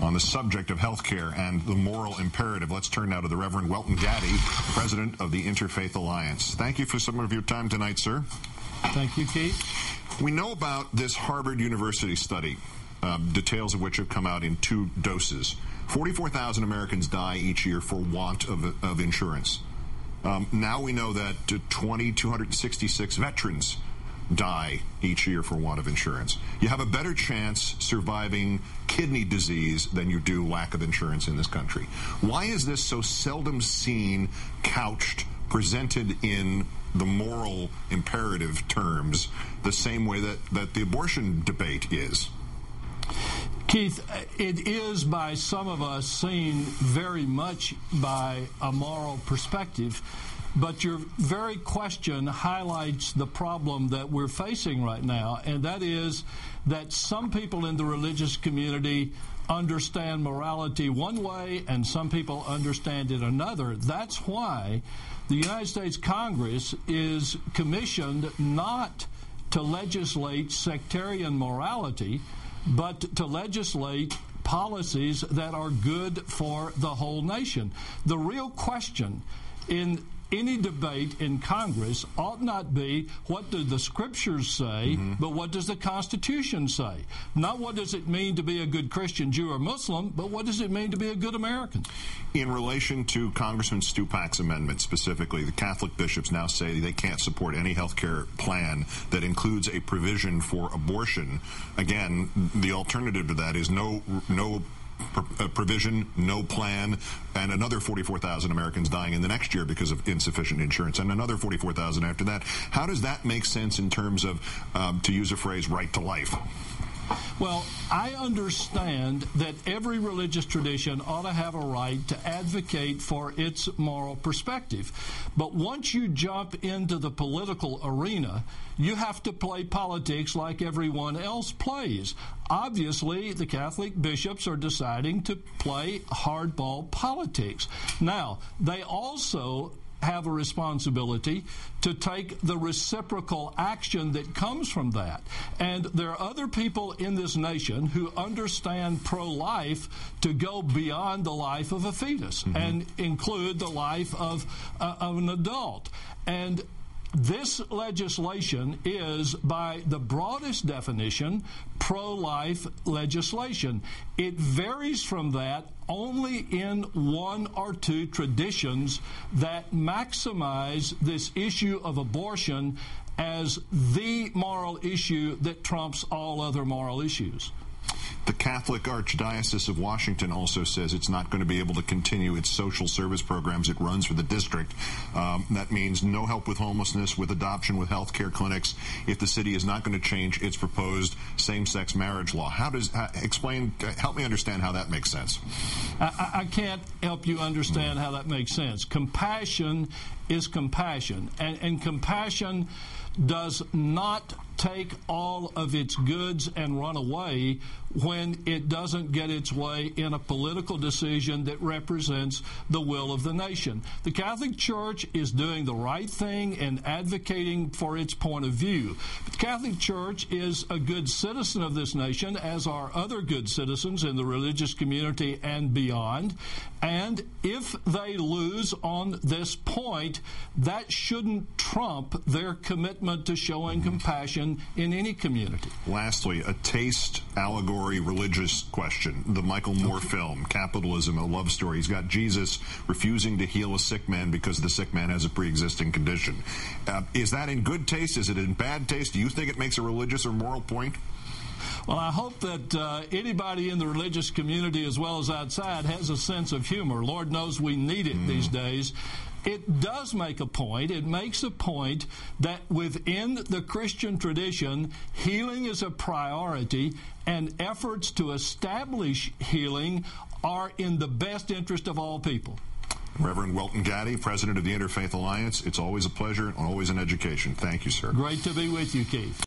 on the subject of health care and the moral imperative. Let's turn now to the Reverend Welton Gaddy, president of the Interfaith Alliance. Thank you for some of your time tonight, sir. Thank you, Keith. We know about this Harvard University study, details of which have come out in 2 doses. 44,000 Americans die each year for want of insurance. Now we know that 266 veterans die each year for want of insurance. You have a better chance surviving kidney disease than you do lack of insurance in this country. Why is this so seldom seen, couched, presented in the moral imperative terms, the same way that the abortion debate is? Keith, it is by some of us seen very much by a moral perspective, but your very question highlights the problem that we're facing right now, and that is that some people in the religious community understand morality one way and some people understand it another. That's why the United States Congress is commissioned not to legislate sectarian morality, but to legislate policies that are good for the whole nation. The real question in any debate in Congress ought not be what do the scriptures say, but what does the Constitution say? Not what does it mean to be a good Christian, Jew, or Muslim, but what does it mean to be a good American? In relation to Congressman Stupak's amendment specifically, the Catholic bishops now say they can't support any health care plan that includes a provision for abortion. Again, the alternative to that is no provision, no plan, and another 44,000 Americans dying in the next year because of insufficient insurance, and another 44,000 after that. How does that make sense in terms of, to use a phrase, right to life? Well, I understand that every religious tradition ought to have a right to advocate for its moral perspective. But once you jump into the political arena, you have to play politics like everyone else plays. Obviously, the Catholic bishops are deciding to play hardball politics. Now, they also have a responsibility to take the reciprocal action that comes from that. And there are other people in this nation who understand pro-life to go beyond the life of a fetus and include the life of an adult. And this legislation is, by the broadest definition, pro-life legislation. It varies from that only in 1 or 2 traditions that maximize this issue of abortion as the moral issue that trumps all other moral issues. The Catholic Archdiocese of Washington also says it's not going to be able to continue its social service programs it runs for the district. That means no help with homelessness, with adoption, with health care clinics, if the city is not going to change its proposed same-sex marriage law. How does help me understand how that makes sense? I can't help you understand how that makes sense. Compassion is compassion, and compassion does not take all of its goods and run away when it doesn't get its way in a political decision that represents the will of the nation. The Catholic Church is doing the right thing and advocating for its point of view. But the Catholic Church is a good citizen of this nation, as are other good citizens in the religious community and beyond. And if they lose on this point, that shouldn't trump their commitment to showing compassion in any community. Lastly, a taste, allegory, religious question. The Michael Moore film, Capitalism, a love story. He's got Jesus refusing to heal a sick man because the sick man has a pre-existing condition. Is that in good taste? Is it in bad taste? Do you think it makes a religious or moral point? Well, I hope that anybody in the religious community as well as outside has a sense of humor. Lord knows we need it these days. It does make a point. It makes a point that within the Christian tradition, healing is a priority, and efforts to establish healing are in the best interest of all people. Reverend Welton Gaddy, president of the Interfaith Alliance, it's always a pleasure and always an education. Thank you, sir. Great to be with you, Keith.